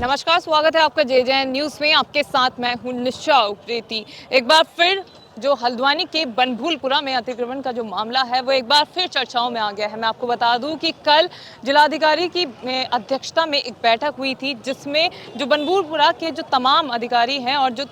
नमस्कार, स्वागत है आपका JJN न्यूज़ में। आपके साथ मैं हूं निशा उप्रेती। एक बार फिर जो हल्द्वानी के बनभूलपुरा में अतिक्रमण का जो मामला है वो एक बार फिर चर्चाओं में आ गया है। मैं आपको बता दूं कि कल जिलाधिकारी की अध्यक्षता में एक बैठक हुई थी, जिसमें जो बनभूलपुरा के जो तमाम अधिकारी हैं और जो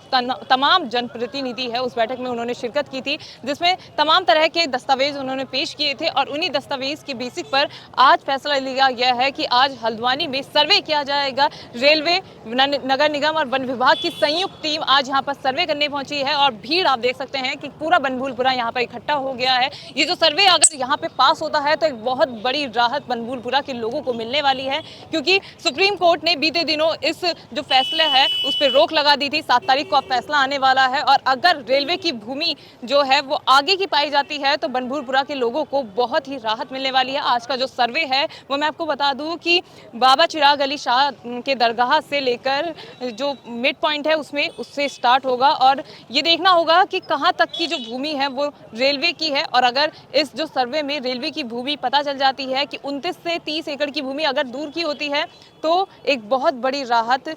तमाम जनप्रतिनिधि है, उस बैठक में उन्होंने शिरकत की थी, जिसमें तमाम तरह के दस्तावेज उन्होंने पेश किए थे। और उन्हीं दस्तावेज के बेसिक पर आज फैसला लिया गया है कि आज हल्द्वानी में सर्वे किया जाएगा। रेलवे, नगर निगम और वन विभाग की संयुक्त टीम आज यहाँ पर सर्वे करने पहुंची है और भीड़ आप देख सकते हैं कि पूरा बनभूलपुरा यहाँ पर इकट्ठा हो गया है। ये जो सर्वे अगर यहाँ पे पास होता है तो एक बहुत बड़ी राहत बनभूलपुरा के लोगों को मिलने वाली है, क्योंकि सुप्रीम कोर्ट ने बीते दिनों इस जो फैसला है उस पर रोक लगा दी थी। 7 तारीख को अब फैसला आने वाला है और अगर रेलवे की भूमि जो है वो आगे की पाई जाती है तो बनभूलपुरा के लोगों को बहुत ही राहत मिलने वाली है। आज का जो सर्वे है वो मैं आपको बता दूं कि बाबा चिराग अली शाह के दरगाह से लेकर जो मिड पॉइंट है उससे स्टार्ट होगा और ये देखना होगा कि कहाँ तक की जो भूमि है वो रेलवे की है। और अगर इस जो सर्वे में रेलवे की भूमि पता चल जाती है कि 29 से 30 एकड़ की भूमि अगर दूर की होती है तो एक बहुत बड़ी राहत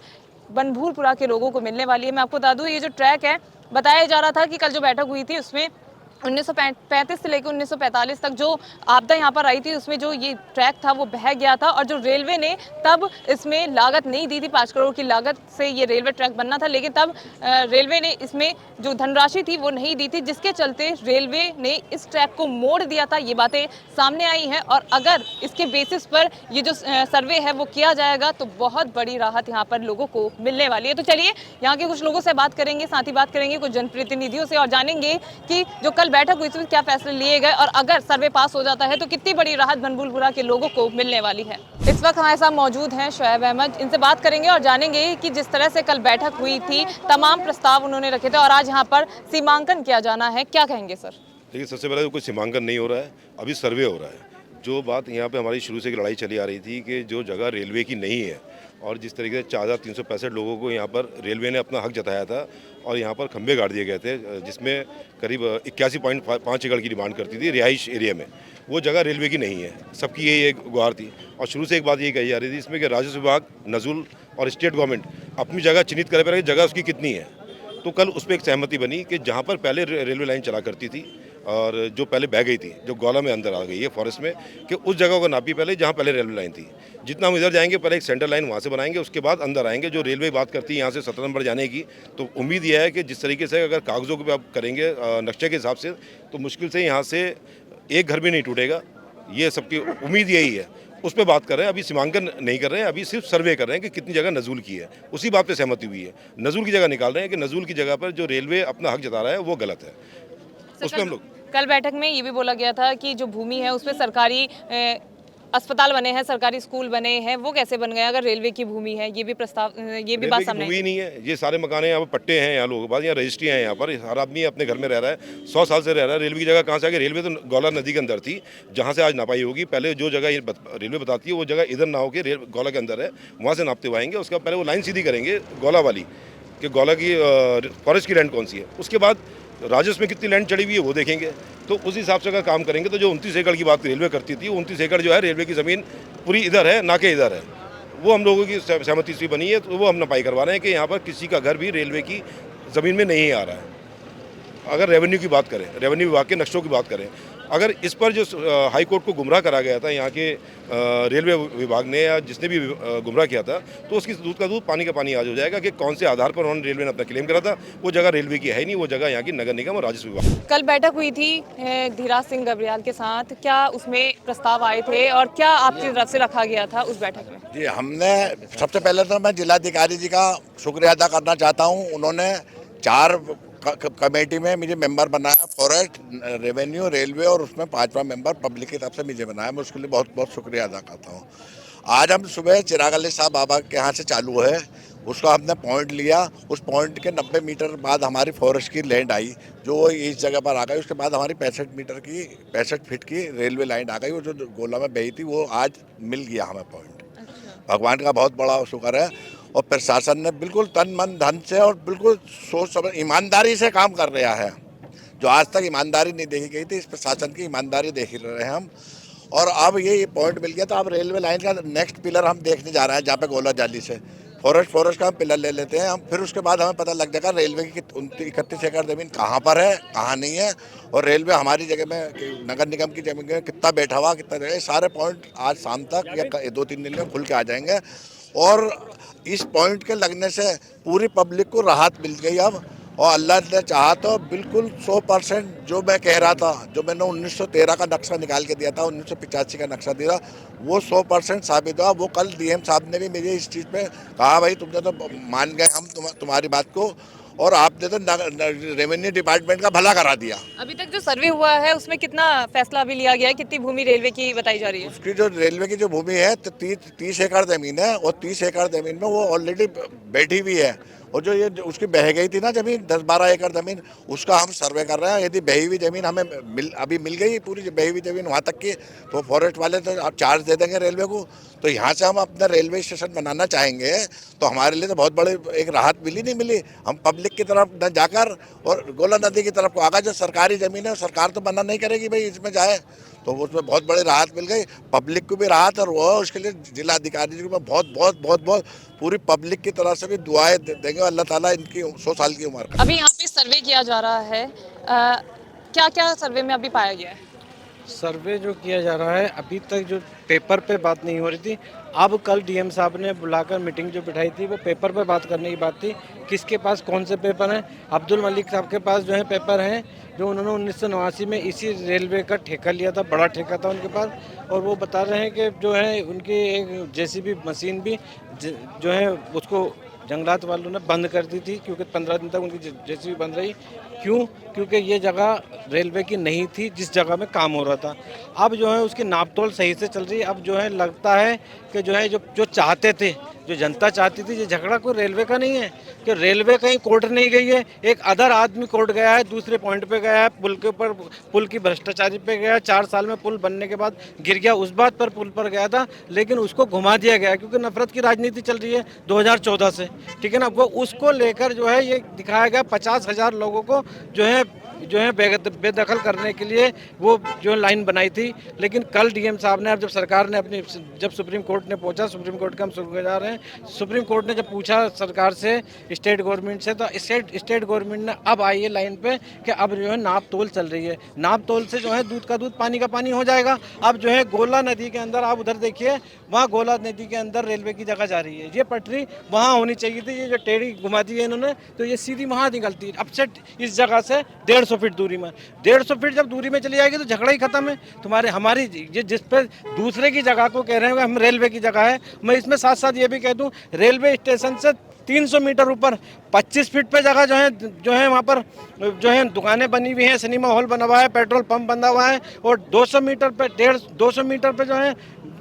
बनभूलपुरा के लोगों को मिलने वाली है। मैं आपको बता दूं, ये जो ट्रैक है, बताया जा रहा था कि कल जो बैठक हुई थी उसमें 1935 से लेकर 1945 तक जो आपदा यहाँ पर आई थी उसमें जो ये ट्रैक था वो बह गया था और जो रेलवे ने तब इसमें लागत नहीं दी थी। 5 करोड़ की लागत से ये रेलवे ट्रैक बनना था, लेकिन तब रेलवे ने इसमें जो धनराशि थी वो नहीं दी थी, जिसके चलते रेलवे ने इस ट्रैक को मोड़ दिया था। ये बातें सामने आई हैं और अगर इसके बेसिस पर ये जो सर्वे है वो किया जाएगा तो बहुत बड़ी राहत यहाँ पर लोगों को मिलने वाली है। तो चलिए यहाँ के कुछ लोगों से बात करेंगे, साथ ही बात करेंगे कुछ जनप्रतिनिधियों से और जानेंगे कि जो कल बैठक हुई थी क्या फैसले लिए गए और अगर सर्वे पास हो जाता है तो कितनी बड़ी राहत बनभूलपुरा के लोगों को मिलने वाली है। इस वक्त हमारे साथ मौजूद हैं शुएब अहमद, इनसे बात करेंगे और जानेंगे कि जिस तरह से कल बैठक हुई थी, तमाम प्रस्ताव उन्होंने रखे थे और आज यहाँ पर सीमांकन किया जाना है, क्या कहेंगे सर? देखिए, सबसे पहले तो कोई सीमांकन नहीं हो रहा है, अभी सर्वे हो रहा है। जो बात यहाँ पे हमारी शुरू से लड़ाई चली आ रही थी कि जो जगह रेलवे की नहीं है और जिस तरीके से 4365 लोगों को यहाँ पर रेलवे ने अपना हक जताया था और यहाँ पर खंभे गाड़ दिए गए थे, जिसमें करीब 81.5 एकड़ की डिमांड करती थी रिहाइश एरिया में, वो जगह रेलवे की नहीं है। सबकी यही एक गुहार थी और शुरू से एक बात ये कही जा रही थी इसमें कि राजस्व विभाग, नजुल और स्टेट गवर्नमेंट अपनी जगह चिन्हित करे पहले जगह उसकी कितनी है। तो कल उस पर एक सहमति बनी कि जहाँ पर पहले रेलवे लाइन चला करती थी और जो पहले बह गई थी, जो गौला में अंदर आ गई है फॉरेस्ट में, कि उस जगह को नापी पहले जहाँ पहले रेलवे लाइन थी। जितना हम इधर जाएंगे पहले एक सेंट्रल लाइन वहाँ से बनाएंगे, उसके बाद अंदर आएंगे। जो रेलवे बात करती है यहाँ से 17 नंबर जाने की, तो उम्मीद यह है कि जिस तरीके से अगर कागजों पे आप करेंगे नक्शे के हिसाब से, तो मुश्किल से यहाँ से एक घर भी नहीं टूटेगा। ये सबकी उम्मीद यही है, उस पर बात कर रहे हैं। अभी सीमांकन नहीं कर रहे हैं, अभी सिर्फ सर्वे कर रहे हैं कि कितनी जगह नजूल की है, उसी बात पे सहमति हुई है। नजूल की जगह निकाल रहे हैं कि नजूल की जगह पर जो रेलवे अपना हक जता रहा है वो गलत है, उसमें हम लोग। कल बैठक में ये भी बोला गया था कि जो भूमि है उसमें सरकारी अस्पताल बने हैं, सरकारी स्कूल बने हैं, वो कैसे बन गए अगर रेलवे की भूमि है? ये भी प्रस्ताव, ये भी बात सामने भूमि नहीं है। ये सारे मकान यहाँ पर पट्टे हैं, यहाँ लोगों के पास, यहाँ रजिस्ट्री है, यहाँ पर हर आदमी अपने घर में रह रहा है, 100 साल से रह रहा है। रेलवे की जगह कहाँ से आ गई? रेलवे तो गौला नदी के अंदर थी, जहाँ से आज नापाई होगी। पहले जो जगह रेलवे बताती है वो जगह इधर ना होकर गौला के अंदर है, वहाँ से नापते हुए आएंगे। उसका पहले वो लाइन सीधी करेंगे गौला वाली कि गौला की फॉरेस्ट की लैंड कौन सी है, उसके बाद राजस्व में कितनी लैंड चढ़ी हुई है वो देखेंगे। तो उस हिसाब से अगर काम करेंगे तो जो 29 एकड़ की बात रेलवे करती थी, 29 एकड़ जो है रेलवे की ज़मीन पूरी इधर है, ना कि इधर है। वो हम लोगों की सहमति से बनी है, तो वो हम नपाई करवा रहे हैं कि यहाँ पर किसी का घर भी रेलवे की ज़मीन में नहीं आ रहा है। अगर रेवेन्यू की बात करें, रेवेन्यू विभाग के नक्शों की बात करें, अगर इस पर जो हाई कोर्ट को गुमराह करा गया था यहाँ के रेलवे विभाग ने या जिसने भी गुमराह किया था, तो उसकी दूध का दूध पानी का पानी आज हो जाएगा कि कौन से आधार पर उन्होंने रेलवे ने अपना क्लेम करा था। वो जगह रेलवे की है ही नहीं, वो जगह यहाँ की नगर निगम और राजस्व विभाग। कल बैठक हुई थी धीराज सिंह गर्ब्याल के साथ, क्या उसमें प्रस्ताव आए थे और क्या आपकी तरफ से रखा गया था उस बैठक में? जी, हमने सबसे पहले तो मैं जिलाधिकारी जी का शुक्रिया अदा करना चाहता हूँ। उन्होंने 4 कमेटी में मुझे मेंबर बनाया, फॉरेस्ट, रेवेन्यू, रेलवे और उसमें 5वां मेंबर पब्लिक की तरफ से मुझे बनाया। मैं उसके लिए बहुत बहुत शुक्रिया अदा करता हूँ। आज हम सुबह चिराग अली साहब बाबा के यहाँ से चालू है, उसका हमने पॉइंट लिया। उस पॉइंट के 90 मीटर बाद हमारी फॉरेस्ट की लैंड आई जो इस जगह पर आ गई। उसके बाद हमारी 65 फीट की रेलवे लाइन आ गई। वो जो गोला में बही थी वो आज मिल गया हमें पॉइंट। भगवान का बहुत बड़ा शुक्र है और प्रशासन ने बिल्कुल तन मन धन से और बिल्कुल सोच समझ ईमानदारी से काम कर रहा है। जो आज तक ईमानदारी नहीं देखी गई थी, इस प्रशासन की ईमानदारी देख रहे हैं हम। और अब ये पॉइंट मिल गया तो अब रेलवे लाइन का नेक्स्ट पिलर हम देखने जा रहे हैं, जहाँ पे गोला जाली से फॉरेस्ट का हम पिलर ले लेते हैं हम, फिर उसके बाद हमें पता लग जाएगा रेलवे की 31 एकड़ ज़मीन कहाँ पर है, कहाँ नहीं है, और रेलवे हमारी जगह में नगर निगम की जमीन में कितना बैठा हुआ, कितना जगह, ये सारे पॉइंट आज शाम तक या 2-3 दिन में खुल के आ जाएंगे। और इस पॉइंट के लगने से पूरी पब्लिक को राहत मिल गई अब, और अल्लाह ने चाहा तो बिल्कुल 100% जो मैं कह रहा था, जो मैंने 1913 का नक्शा निकाल के दिया था, 1985 का नक्शा दिया, वो 100% साबित हुआ। वो कल डीएम साहब ने भी मेरी इस चीज़ पे कहा, भाई तुमने तो मान गए हम तुम्हारी बात को, और आपने तो रेवेन्यू डिपार्टमेंट का भला करा दिया। अभी तक जो सर्वे हुआ है उसमें कितना फैसला अभी लिया गया है, कितनी भूमि रेलवे की बताई जा रही है? उसकी जो रेलवे की जो भूमि है तो 30 एकड़ ज़मीन है, और 30 एकड़ ज़मीन में वो ऑलरेडी बैठी हुई है, और जो ये उसकी बह गई थी ना ज़मीन 10-12 एकड़ ज़मीन, उसका हम सर्वे कर रहे हैं। यदि बही हुई ज़मीन हमें अभी मिल गई, पूरी बही हुई ज़मीन वहाँ तक की, तो फॉरेस्ट वाले तो आप चार्ज दे देंगे रेलवे को। तो यहाँ से हम अपना रेलवे स्टेशन बनाना चाहेंगे, तो हमारे लिए तो बहुत बड़ी एक राहत मिली नहीं मिली। हम पब्लिक की तरफ न जाकर और गोला नदी की तरफ को आगा, जो सरकारी ज़मीन है सरकार तो मना नहीं करेगी भाई इसमें जाए, तो उसमें बहुत बड़ी राहत मिल गई, पब्लिक को भी राहत, और वो उसके लिए जिला अधिकारी जी को मैं बहुत पूरी पब्लिक की तरफ से भी दुआएं देंगे, अल्लाह ताला इनकी 100 साल की उम्र का। अभी यहाँ पे सर्वे किया जा रहा है, क्या क्या सर्वे में अभी पाया गया है? सर्वे जो किया जा रहा है, अभी तक जो पेपर पे बात नहीं हो रही थी, अब कल डीएम साहब ने बुलाकर मीटिंग जो बिठाई थी वो पेपर पे बात करने की बात थी। किसके पास कौन से पेपर हैं? अब्दुल मलिक साहब के पास जो है पेपर हैं, जो उन्होंने 1989 में इसी रेलवे का ठेका लिया था, बड़ा ठेका था उनके पास, और वो बता रहे हैं कि जो है उनकी एक जेसीबी मशीन भी जो है उसको जंगलात वालों ने बंद कर दी थी, क्योंकि 15 दिन तक उनकी जेसीबी बंद रही। क्यों? क्योंकि ये जगह रेलवे की नहीं थी जिस जगह में काम हो रहा था। अब जो है उसकी नापतोल सही से चल रही है। अब जो है लगता है कि जो है जो चाहते थे, जो जनता चाहती थी, ये झगड़ा कोई रेलवे का नहीं है कि रेलवे कहीं कोर्ट नहीं गई है, एक अदर आदमी कोर्ट गया है, दूसरे पॉइंट पे गया है, पुल के ऊपर पुल की भ्रष्टाचारी पे गया है, 4 साल में पुल बनने के बाद गिर गया, उस बात पर पुल पर गया था, लेकिन उसको घुमा दिया गया क्योंकि नफरत की राजनीति चल रही है 2014 से, ठीक है ना। वो उसको लेकर जो है ये दिखाया गया 50,000 लोगों को जो है बेदखल करने के लिए वो जो लाइन बनाई थी। लेकिन कल डीएम साहब ने, अब जब सरकार ने जब सुप्रीम कोर्ट ने पूछा, सुप्रीम कोर्ट का हम शुक्रगुजार हैं, सुप्रीम कोर्ट ने जब पूछा सरकार से, स्टेट गवर्नमेंट से, तो स्टेट गवर्नमेंट ने अब आई है लाइन पे कि अब जो है नाप तोल चल रही है, नाप तोल से जो है दूध का दूध पानी का पानी हो जाएगा। अब जो है गोला नदी के अंदर, आप उधर देखिए, वहाँ गोला नदी के अंदर रेलवे की जगह जा रही है, ये पटरी वहाँ होनी चाहिए थी, ये जो टेढ़ी घुमा दी है इन्होंने, तो ये सीधी वहाँ निकलती है। अब से इस जगह से 150 फीट दूरी में, 150 फीट जब दूरी में चली जाएगी तो झगड़ा ही खत्म है। हमारी जिस पे दूसरे की जगह को कह रहे हैं हम रेलवे की जगह है, मैं इसमें साथ साथ ये भी कह दूं, रेलवे स्टेशन से 300 मीटर ऊपर 25 फीट पे जगह जो है वहाँ पर जो है दुकानें बनी हुई हैं, सिनेमा हॉल बना हुआ है, पेट्रोल पंप बना हुआ है, और 200 मीटर पे 200 मीटर पे जो है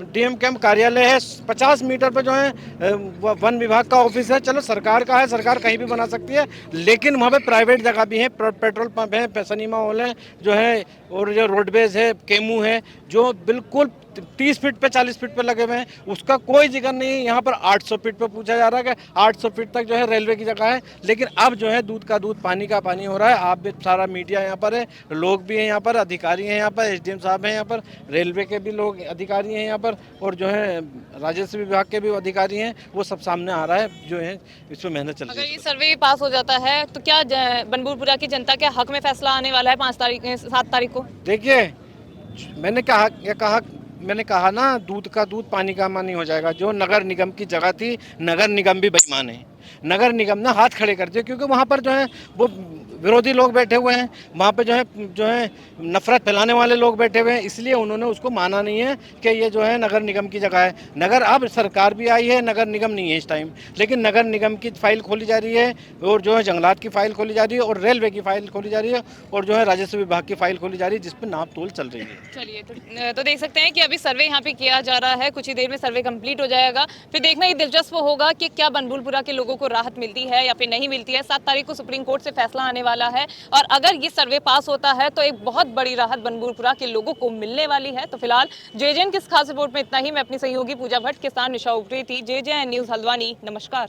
डीएम कैंप कार्यालय है, 50 मीटर पे जो है वन विभाग का ऑफिस है। चलो सरकार का है, सरकार कहीं भी बना सकती है, लेकिन वहाँ पे प्राइवेट जगह भी है, पेट्रोल पंप है, सिनेमा हॉल है जो है, और जो रोडवेज है, केमू है, जो बिल्कुल 30 फीट पे 40 फीट पे लगे हुए हैं, उसका कोई जिक्र नहीं है। यहाँ पर 800 फीट पे पूछा जा रहा है कि 800 फीट तक जो है रेलवे की जगह है, लेकिन अब जो है दूध का दूध पानी का पानी हो रहा है। आप भी, सारा मीडिया यहाँ पर है, लोग भी हैं यहाँ पर, अधिकारी हैं यहाँ पर, एसडीएम साहब हैं यहाँ पर, रेलवे के भी लोग अधिकारी हैं यहाँ पर, और जो है राजस्व विभाग के भी अधिकारी हैं, वो सब सामने आ रहा है, जो है इसमें मेहनत चल रही है। अगर ये सर्वे पास हो जाता है तो क्या बनबूरपुरा की जनता के हक में फैसला आने वाला है 7 तारीख को? देखिए, मैंने कहा ना, दूध का दूध पानी का पानी हो जाएगा। जो नगर निगम की जगह थी, नगर निगम भी बेईमान है, नगर निगम ने हाथ खड़े कर दिए, क्योंकि वहाँ पर जो है वो विरोधी लोग बैठे हुए हैं, वहाँ पे जो है नफरत फैलाने वाले लोग बैठे हुए हैं, इसलिए उन्होंने उसको माना नहीं है कि ये जो है नगर निगम की जगह है। नगर, अब सरकार भी आई है, नगर निगम नहीं है इस टाइम, लेकिन नगर निगम की फाइल खोली जा रही है, और जो है जंगलात की फाइल खोली जा रही है, और रेलवे की फाइल खोली जा रही है, और जो है राजस्व विभाग की फाइल खोली जा रही है, जिस पर नाप तोल चल रही है। चलिए, तो देख सकते हैं कि अभी सर्वे यहाँ पे किया जा रहा है, कुछ ही देर में सर्वे कंप्लीट हो जाएगा, फिर देखना ही दिलचस्प होगा कि क्या बनबूरपुरा के लोगों को राहत मिलती है या फिर नहीं मिलती है। 7 तारीख को सुप्रीम कोर्ट से फैसला आने वाला है, और अगर ये सर्वे पास होता है तो एक बहुत बड़ी राहत बनबूरपुरा के लोगों को मिलने वाली है। तो फिलहाल जेजेएन की खास रिपोर्ट में इतना ही। मैं अपनी सहयोगी पूजा भट्ट के साथ निशा उपरे थी, जेजेएन न्यूज़ हल्द्वानी। नमस्कार।